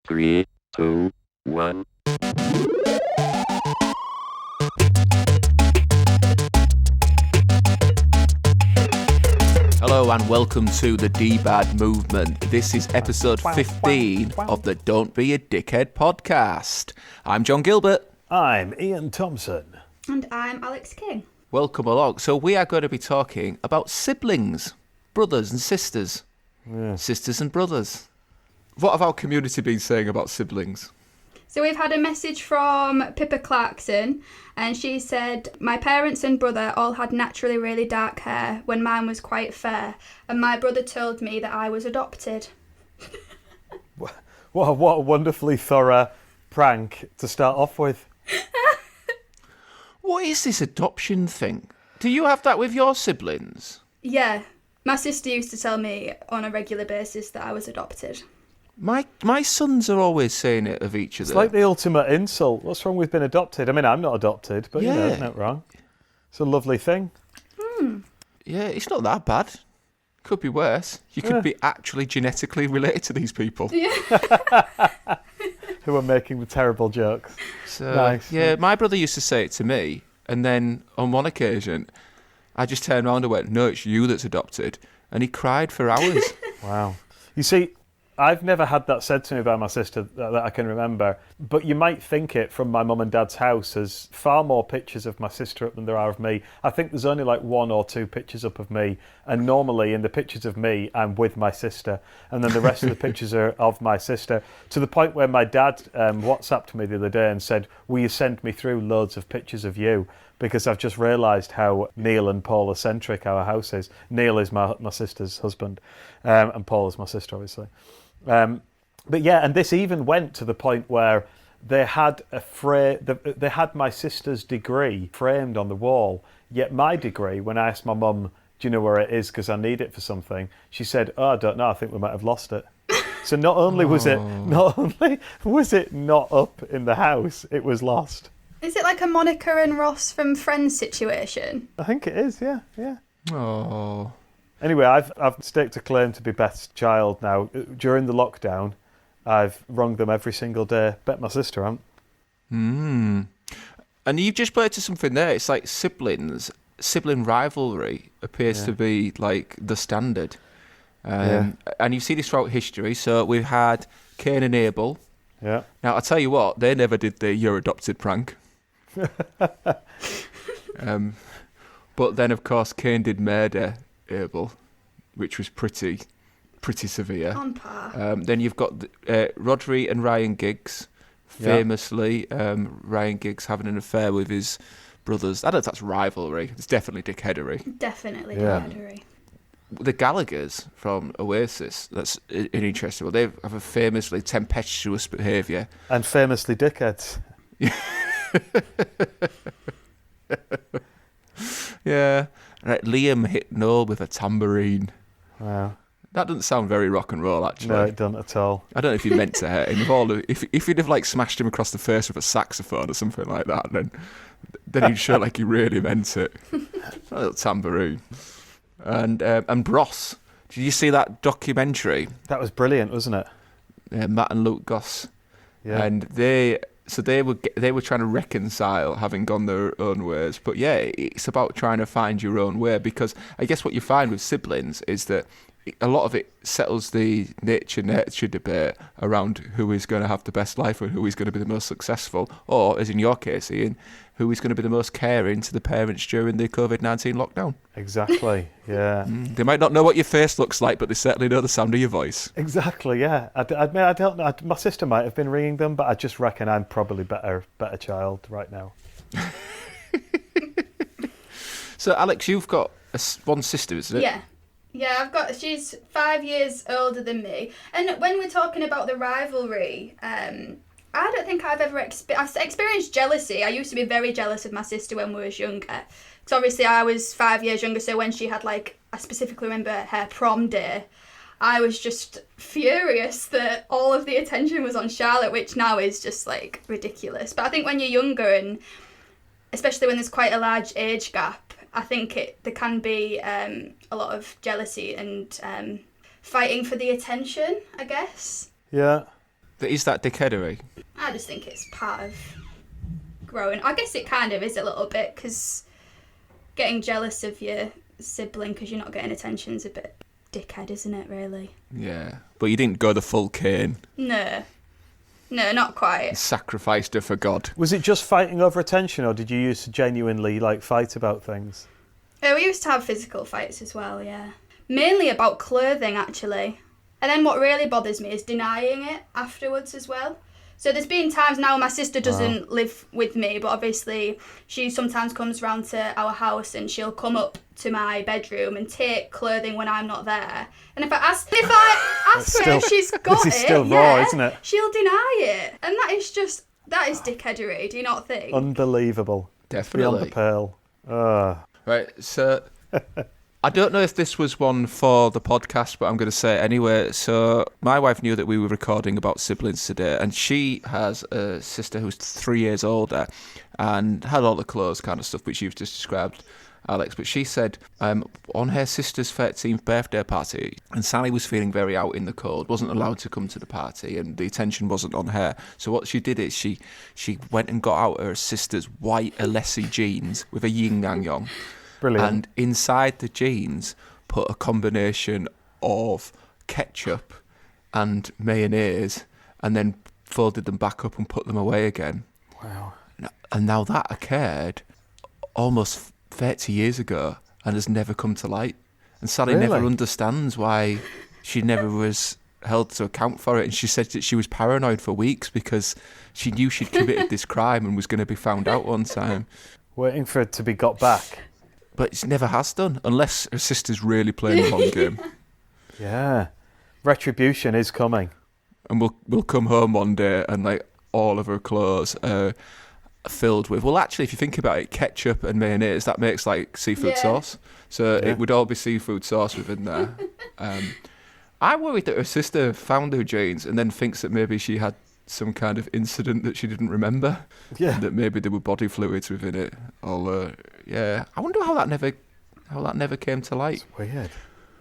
3, 2, 1. Hello and welcome to the DBAD movement. This is episode 15 of the Don't Be a Dickhead podcast. I'm John Gilbert. I'm Ian Thompson. And I'm Alex King. Welcome along. So we are going to be talking about siblings, brothers and sisters. Yeah. Sisters and brothers. What have our community been saying about siblings? So we've had a message from Pippa Clarkson, and she said, my parents and brother all had naturally really dark hair when mine was quite fair, and my brother told me that I was adopted. What a wonderfully thorough prank to start off with. What is this adoption thing? Do you have that with your siblings? Yeah, my sister used to tell me on a regular basis that I was adopted. My sons are always saying it of each other. It's like the ultimate insult. What's wrong with being adopted? I mean, I'm not adopted, but you know, Yeah. isn't it wrong? It's a lovely thing. Yeah, it's not that bad. Could be worse. You could be actually genetically related to these people. Who are making the terrible jokes. So, Nice. yeah, my brother used to say it to me, and then on one occasion, I just turned around and went, no, it's you that's adopted. And he cried for hours. Wow. You see, I've never had that said to me by my sister that I can remember, but you might think it from my mum and dad's house. There's far more pictures of my sister up than there are of me. I think there's only like 1 or 2 pictures up of me, and normally in the pictures of me, I'm with my sister, and then the rest of the pictures are of my sister, to the point where my dad WhatsApped me the other day and said, will you send me through loads of pictures of you? Because I've just realised how Neil and Paula-centric our house is. Neil is my sister's husband, and Paul is my sister, obviously. But yeah, and this even went to the point where they had they had my sister's degree framed on the wall. Yet my degree, when I asked my mum, "Do you know where it is? Because I need it for something," she said, "Oh, I don't know. I think we might have lost it." So not only was it not up in the house, it was lost. Is it like a Monica and Ross from Friends situation? I think it is. Yeah. Oh. Anyway, I've staked a claim to be best child now. During the lockdown, I've rung them every single day. Bet my sister hasn't. And you've just put it to something there. It's like sibling rivalry appears to be like the standard. And you see this throughout history. So we've had Cain and Abel. Yeah. Now, I'll tell you what, they never did the you're adopted prank. But then, of course, Cain did murder Abel, which was pretty severe. On par. Then you've got Rodri and Ryan Giggs. Famously, Ryan Giggs having an affair with his brothers. I don't know if that's rivalry. It's definitely dickheadery. Definitely Yeah. dickheadery. The Gallaghers from Oasis, that's an interesting one. They have a famously tempestuous behaviour. And famously dickheads. Yeah. Right, Liam hit Noel with a tambourine. Wow. That doesn't sound very rock and roll, actually. No, it doesn't at all. I don't know if he meant to hurt him. If he'd have like smashed him across the face with a saxophone or something like that, then he'd show like he really meant it. A little tambourine. And Bros. Did you see that documentary? That was brilliant, wasn't it? Matt and Luke Goss. Yeah. And they were trying to reconcile having gone their own ways. But yeah, it's about trying to find your own way, because I guess what you find with siblings is that a lot of it settles the nature debate around who is going to have the best life and who is going to be the most successful, or, as in your case, Ian, who is going to be the most caring to the parents during the COVID-19 lockdown. Exactly, yeah. They might not know what your face looks like, but they certainly know the sound of your voice. Exactly, yeah. I don't know. My sister might have been ringing them, but I just reckon I'm probably better child right now. So, Alex, you've got one sister, isn't it? Yeah, she's 5 years older than me. And when we're talking about the rivalry, I don't think I've ever I've experienced jealousy. I used to be very jealous of my sister when we was younger. Because obviously I was 5 years younger, so when she had I specifically remember her prom day, I was just furious that all of the attention was on Charlotte, which now is just ridiculous. But I think when you're younger, and especially when there's quite a large age gap, I think there can be a lot of jealousy and fighting for the attention, I guess. Yeah. Is that dickheadery? I just think it's part of growing. I guess it kind of is a little bit, because getting jealous of your sibling because you're not getting attention is a bit dickhead, isn't it, really? Yeah. But you didn't go the full Cain. No, not quite. Sacrificed her for God. Was it just fighting over attention, or did you used to genuinely fight about things? We used to have physical fights as well, yeah. Mainly about clothing, actually. And then what really bothers me is denying it afterwards as well. So there's been times now my sister doesn't live with me, but obviously she sometimes comes round to our house and she'll come up to my bedroom and take clothing when I'm not there. And if I ask her if she's got this is still raw, isn't it? She'll deny it. And that is dickheadery, do you not think? Unbelievable. Definitely. Beyond the pale. Right, so I don't know if this was one for the podcast, but I'm going to say it anyway. So my wife knew that we were recording about siblings today, and she has a sister who's 3 years older and had all the clothes kind of stuff which you've just described, Alex. But she said on her sister's 13th birthday party, and Sally was feeling very out in the cold, wasn't allowed to come to the party, and the attention wasn't on her. So what she did is she went and got out her sister's white Alessi jeans with a yin-yang on. Brilliant. And inside the jeans put a combination of ketchup and mayonnaise, and then folded them back up and put them away again. Wow. And now that occurred almost 30 years ago and has never come to light. And Sally never understands why she never was held to account for it. And she said that she was paranoid for weeks because she knew she'd committed this crime and was going to be found out one time. Waiting for it to be got back. But it never has done, unless her sister's really playing the long game. Yeah. Retribution is coming. And we'll come home one day and all of her clothes are filled with, well, actually, if you think about it, ketchup and mayonnaise, that makes seafood sauce. So it would all be seafood sauce within there. I worried that her sister found her jeans and then thinks that maybe she had some kind of incident that she didn't remember. Yeah. That maybe there were body fluids within it. Or I wonder how that never came to light. It's weird.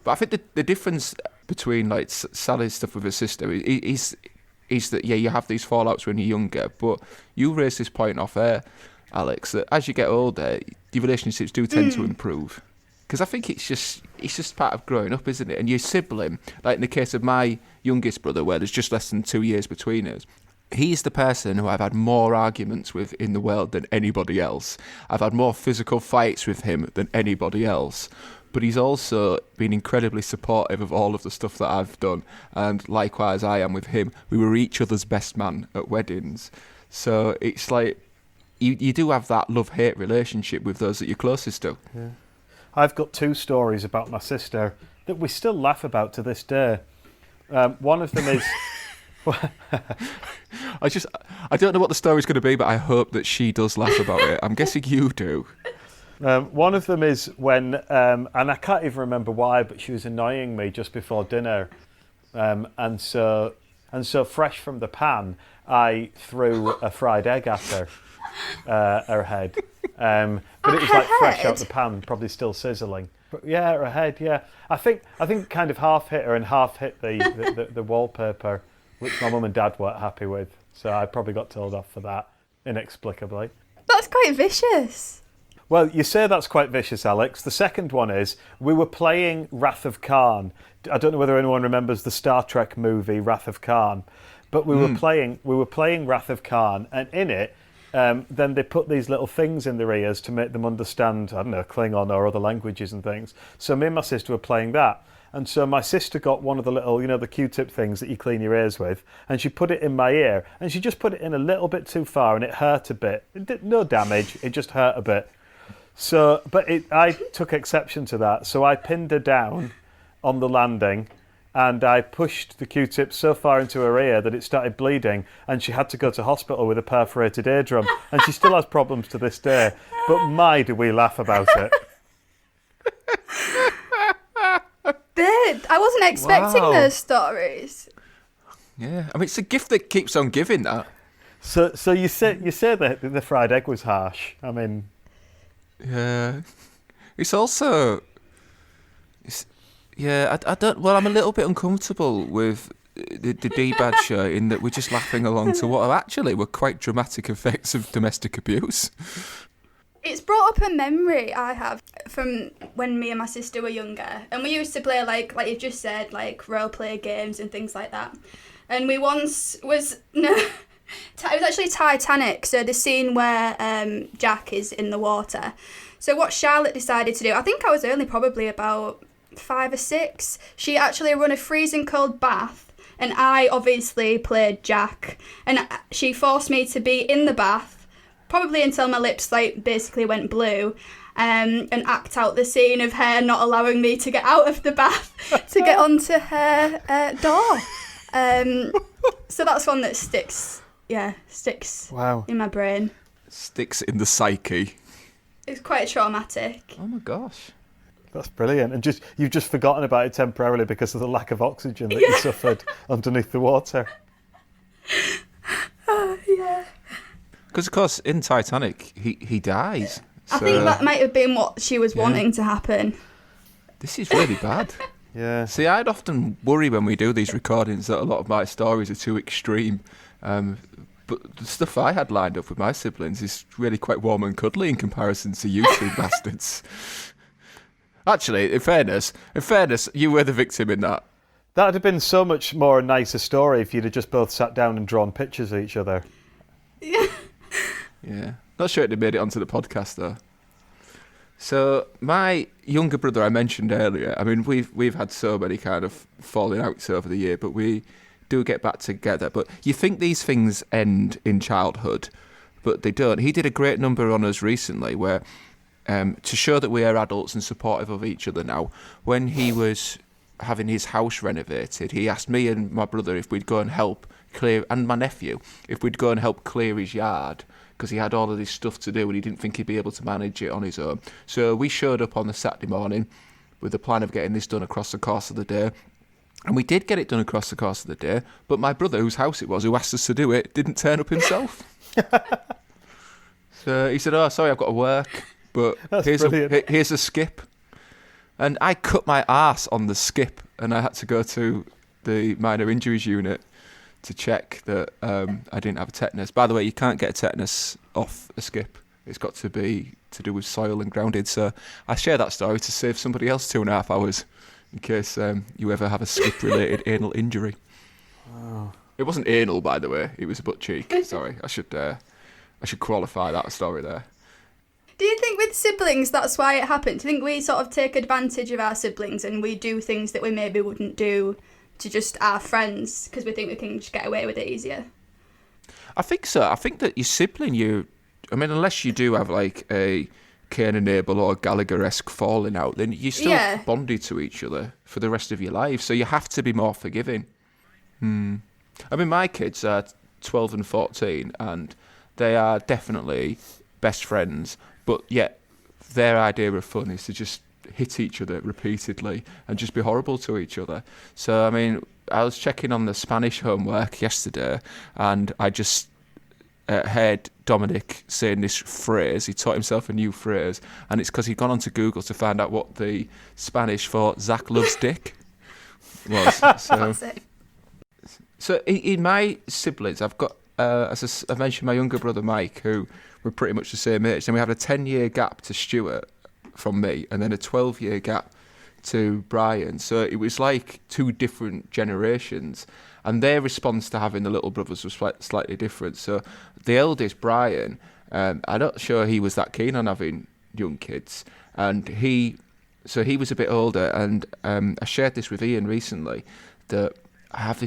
But I think the difference between Sally's stuff with her sister is that you have these fallouts when you're younger, but you raised this point off air, Alex, that as you get older, your relationships do tend to improve. Because I think it's just part of growing up, isn't it? And your sibling, like in the case of my youngest brother, where there's just less than 2 years between us, he's the person who I've had more arguments with in the world than anybody else. I've had more physical fights with him than anybody else. But he's also been incredibly supportive of all of the stuff that I've done. And likewise, I am with him. We were each other's best man at weddings. So it's you do have that love-hate relationship with those that you're closest to. Yeah. I've got 2 stories about my sister that we still laugh about to this day. One of them is... I don't know what the story's going to be, but I hope that she does laugh about it. I'm guessing you do. One of them is when, and I can't even remember why, but she was annoying me just before dinner. And so fresh from the pan, I threw a fried egg at her head. But it was fresh out the pan, probably still sizzling. But yeah, her head, yeah. I think kind of half hit her and half hit the wallpaper, which my mum and dad weren't happy with. So I probably got told off for that, inexplicably. That's quite vicious. Well, you say that's quite vicious, Alex. The second one is, we were playing Wrath of Khan. I don't know whether anyone remembers the Star Trek movie Wrath of Khan, but we were playing Wrath of Khan, and in it, then they put these little things in their ears to make them understand, I don't know, Klingon or other languages and things. So me and my sister were playing that. And so my sister got one of the little, the Q-tip things that you clean your ears with, and she put it in my ear, and she just put it in a little bit too far, and it hurt a bit. It did no damage, it just hurt a bit. So, I took exception to that, so I pinned her down on the landing, and I pushed the Q-tip so far into her ear that it started bleeding, and she had to go to hospital with a perforated eardrum, and she still has problems to this day. But my, do we laugh about it. I wasn't expecting those stories. Yeah, I mean, it's a gift that keeps on giving, that. So you say that the fried egg was harsh. I mean... Yeah. It's also... I don't... Well, I'm a little bit uncomfortable with the DBAD show in that we're just laughing along to what actually were quite dramatic effects of domestic abuse. It's brought up a memory I have from when me and my sister were younger, and we used to play like you just said, like role play games and things like that. And we once was it was actually Titanic, so the scene where Jack is in the water. So what Charlotte decided to do, I think I was only probably about 5 or 6. She actually run a freezing cold bath, and I obviously played Jack, and she forced me to be in the bath. Probably until my lips like basically went blue, and act out the scene of her not allowing me to get out of the bath to get onto her door. So that's one that sticks Wow. in my brain. Sticks in the psyche. It's quite traumatic. Oh my gosh. That's brilliant. And you've just forgotten about it temporarily because of the lack of oxygen that you suffered underneath the water. Yeah. Because, of course, in Titanic, he dies. I think that might have been what she was Yeah. wanting to happen. This is really bad. Yeah. See, I'd often worry when we do these recordings that a lot of my stories are too extreme. But the stuff I had lined up with my siblings is really quite warm and cuddly in comparison to you two bastards. Actually, in fairness, you were the victim in that. That would have been so much more a nicer story if you'd have just both sat down and drawn pictures of each other. Yeah. Not sure it'd have made it onto the podcast, though. So, my younger brother I mentioned earlier, I mean, we've had so many kind of falling outs over the year, but we do get back together. But you think these things end in childhood, but they don't. He did a great number on us recently where, to show that we are adults and supportive of each other now, when he was having his house renovated, he asked me and my brother if we'd go and help clear, and my nephew, if we'd go and help clear his yard, because he had all of this stuff to do and he didn't think he'd be able to manage it on his own. So we showed up on the Saturday morning with the plan of getting this done across the course of the day. And we did get it done across the course of the day, but my brother, whose house it was, who asked us to do it, didn't turn up himself. So he said, "Oh, sorry, I've got to work, but here's a skip." And I cut my arse on the skip, and I had to go to the minor injuries unit to check that I didn't have a tetanus. By the way, you can't get a tetanus off a skip. It's got to be to do with soil and grounded. So I share that story to save somebody else 2.5 hours in case you ever have a skip-related anal injury. Oh. It wasn't anal, by the way. It was a butt cheek. Sorry, I should qualify that story there. Do you think with siblings that's why it happened? Do you think we sort of take advantage of our siblings and we do things that we maybe wouldn't do to just our friends because we think we can just get away with it easier? I think so. I think that your sibling, unless you do have like a Cain and Abel or Gallagher-esque falling out, then you're still bonded to each other for the rest of your life. So you have to be more forgiving. I mean, my kids are 12 and 14, and they are definitely best friends, but yet their idea of fun is to just hit each other repeatedly and just be horrible to each other. So, I mean, I was checking on the Spanish homework yesterday, and I just heard Dominic saying this phrase. He taught himself a new phrase, and it's because he'd gone onto Google to find out what the Spanish for Zach loves dick was. So in my siblings, I've got, as I mentioned, my younger brother Mike, who were pretty much the same age. Then we had a 10-year gap to Stuart from me, and then a 12-year gap to Brian. So it was like 2 different generations, and their response to having the little brothers was slightly different. So the eldest, Brian, I'm not sure he was that keen on having young kids, and he was a bit older, and I shared this with Iain recently, that I have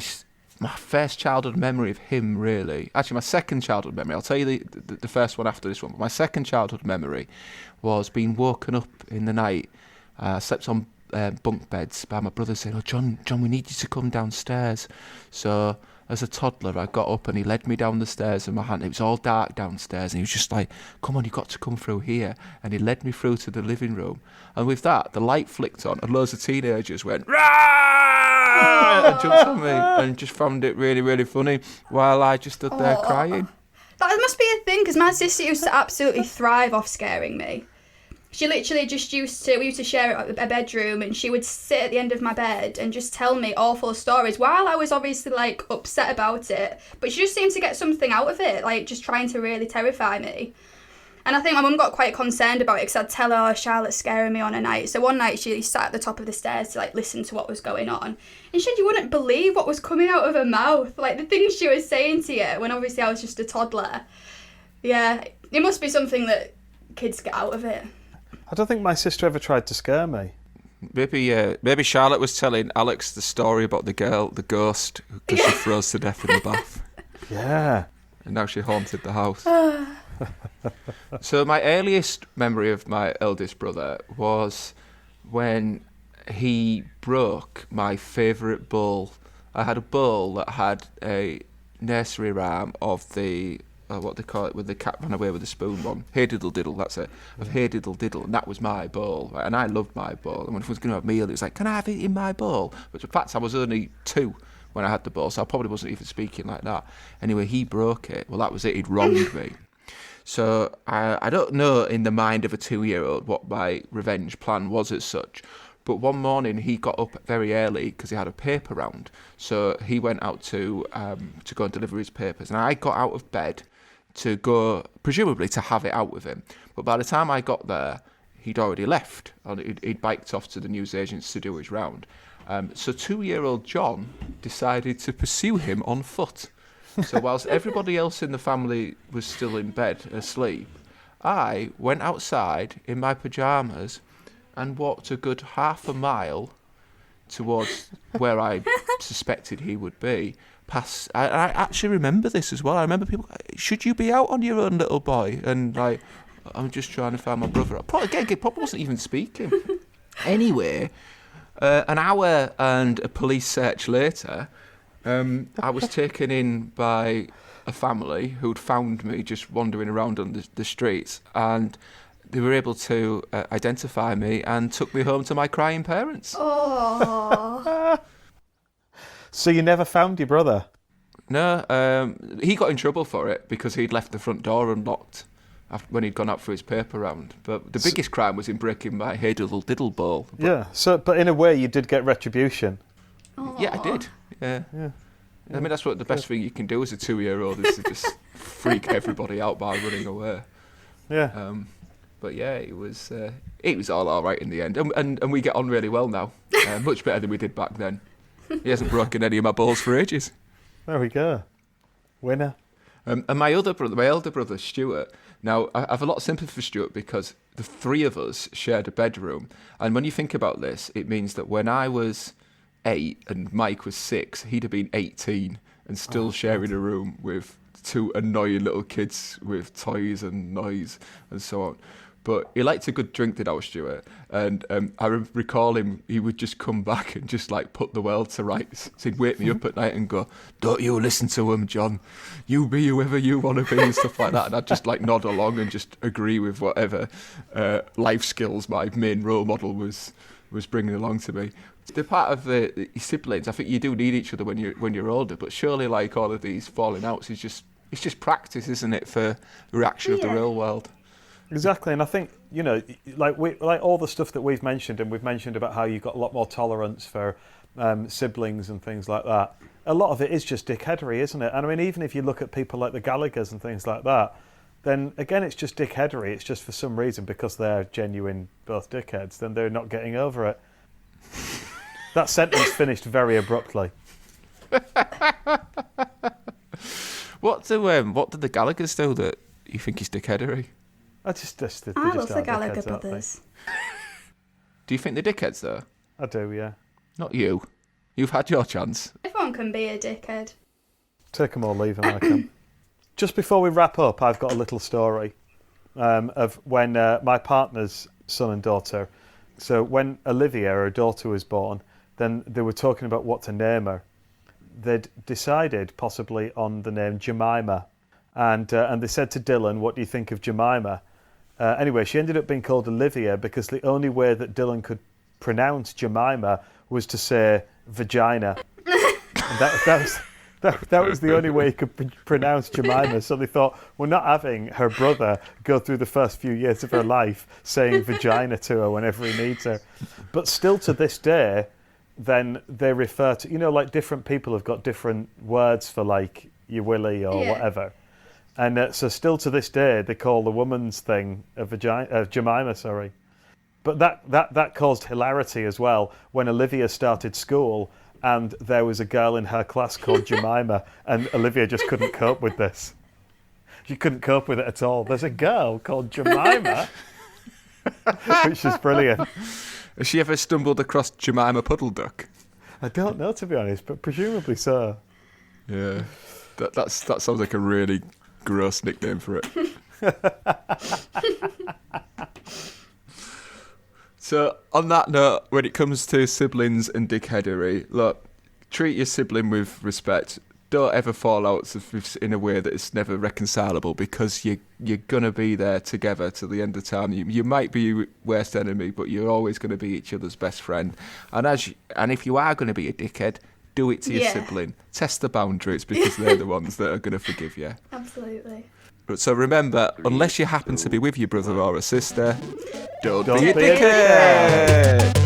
my first childhood memory of him, really. Actually, my second childhood memory. I'll tell you the first one after this one. But my second childhood memory was being woken up in the night. I slept on bunk beds by my brother saying, "Oh, John, we need you to come downstairs." So as a toddler, I got up and he led me down the stairs, and it was all dark downstairs, and he was just like, "Come on, you've got to come through here." And he led me through to the living room. And with that, the light flicked on, and loads of teenagers went, "Rah!" and jumped on me, and just found it really, really funny while I just stood there crying. That must be a thing, because my sister used to absolutely thrive off scaring me. She literally just we used to share a bedroom, and she would sit at the end of my bed and just tell me awful stories while I was obviously like upset about it. But she just seemed to get something out of it, like just trying to really terrify me. And I think my mum got quite concerned about it because I'd tell her, oh, Charlotte's scaring me on a night. So one night she sat at the top of the stairs to like listen to what was going on. And she said you wouldn't believe what was coming out of her mouth. Like the things she was saying to you when obviously I was just a toddler. Yeah, it must be something that kids get out of it. I don't think my sister ever tried to scare me. Maybe Charlotte was telling Alex the story about the ghost, because she froze to death in the bath. Yeah. And now she haunted the house. So my earliest memory of my eldest brother was when he broke my favourite bowl. I had a bowl that had a nursery rhyme of the what they call it, with the cat ran away with the spoon one. Hey diddle diddle, that's it. Of Hey diddle diddle, and that was my bowl. Right? And I loved my bowl. And when I was going to have a meal, it was like, can I have it in my bowl? But in fact, I was only 2 when I had the bowl, so I probably wasn't even speaking like that. Anyway, he broke it. Well, that was it. He'd wronged me. So I don't know in the mind of a 2-year-old what my revenge plan was as such. But one morning he got up very early because he had a paper round. So he went out to go and deliver his papers. And I got out of bed to go, presumably to have it out with him. But by the time I got there, he'd already left. He'd biked off to the newsagents to do his round. So 2-year-old John decided to pursue him on foot. So whilst everybody else in the family was still in bed asleep, I went outside in my pyjamas and walked a good half a mile towards where I suspected he would be. I actually remember this as well. I remember people, should you be out on your own, little boy? And like, I'm just trying to find my brother. Probably wasn't even speaking. Anyway, an hour and a police search later, I was taken in by a family who'd found me just wandering around on the streets, and they were able to identify me and took me home to my crying parents. Oh. So you never found your brother? No, he got in trouble for it because he'd left the front door unlocked when he'd gone out for his paper round. But the biggest crime was in breaking my Hey Diddle Diddle bowl. Yeah, but in a way you did get retribution. Aww. Yeah, I did. Yeah. I mean, that's what the best thing you can do as a 2-year-old is to just freak everybody out by running away. Yeah. But yeah, it was all right in the end, and we get on really well now, much better than we did back then. He hasn't broken any of my balls for ages. There we go. Winner. And my elder brother, Stuart. Now, I have a lot of sympathy for Stuart because the 3 of us shared a bedroom. And when you think about this, it means that when I was 8 and Mike was 6, he'd have been 18 and still sharing a room with 2 annoying little kids with toys and noise and so on. But he liked a good drink, did our Stuart. And I recall him, he would just come back and just like put the world to rights. So he'd wake me up at night and go, don't you listen to him, John. You be whoever you want to be and stuff like that. And I'd just like nod along and just agree with whatever life skills my main role model was bringing along to me. They're part of the siblings. I think you do need each other when you're older. But surely like all of these falling outs it's just practice, isn't it, for the reaction of the real world. Exactly, and I think, you know, like all the stuff that we've mentioned, and we've mentioned about how you've got a lot more tolerance for siblings and things like that. A lot of it is just dickheadery, isn't it? And I mean, even if you look at people like the Gallaghers and things like that, then again, it's just dickheadery. It's just for some reason, because they're genuine both dickheads, then they're not getting over it. That sentence finished very abruptly. What did the Gallaghers do that you think is dickheadery? I love the Gallagher brothers. Do you think they're dickheads, though? I do, yeah. Not you. You've had your chance. Everyone can be a dickhead. Take them or leave them, I can. Just before we wrap up, I've got a little story of when my partner's son and daughter, so when Olivia, her daughter, was born, then they were talking about what to name her. They'd decided possibly on the name Jemima. And they said to Dylan, what do you think of Jemima? Anyway, she ended up being called Olivia because the only way that Dylan could pronounce Jemima was to say vagina. And That was the only way he could pronounce Jemima. So they thought, we're not having her brother go through the first few years of her life saying vagina to her whenever he needs her. But still to this day, then they refer to, like different people have got different words for like your willy or whatever. And so still to this day, they call the woman's thing Jemima, sorry. But that caused hilarity as well when Olivia started school and there was a girl in her class called Jemima, and Olivia just couldn't cope with this. She couldn't cope with it at all. There's a girl called Jemima, which is brilliant. Has she ever stumbled across Jemima Puddle Duck? I don't know, to be honest, but presumably so. Yeah, that sounds like a really gross nickname for it. So, on that note, when it comes to siblings and dickheadery, look, treat your sibling with respect. Don't ever fall out in a way that is never reconcilable, because you're going to be there together till the end of time. You might be your worst enemy, but you're always going to be each other's best friend. And if you are going to be a dickhead, do it to your sibling. Test the boundaries, because they're the ones that are going to forgive you. Absolutely. So remember, unless you happen to be with your brother or a sister, don't be Don't a be a dickhead.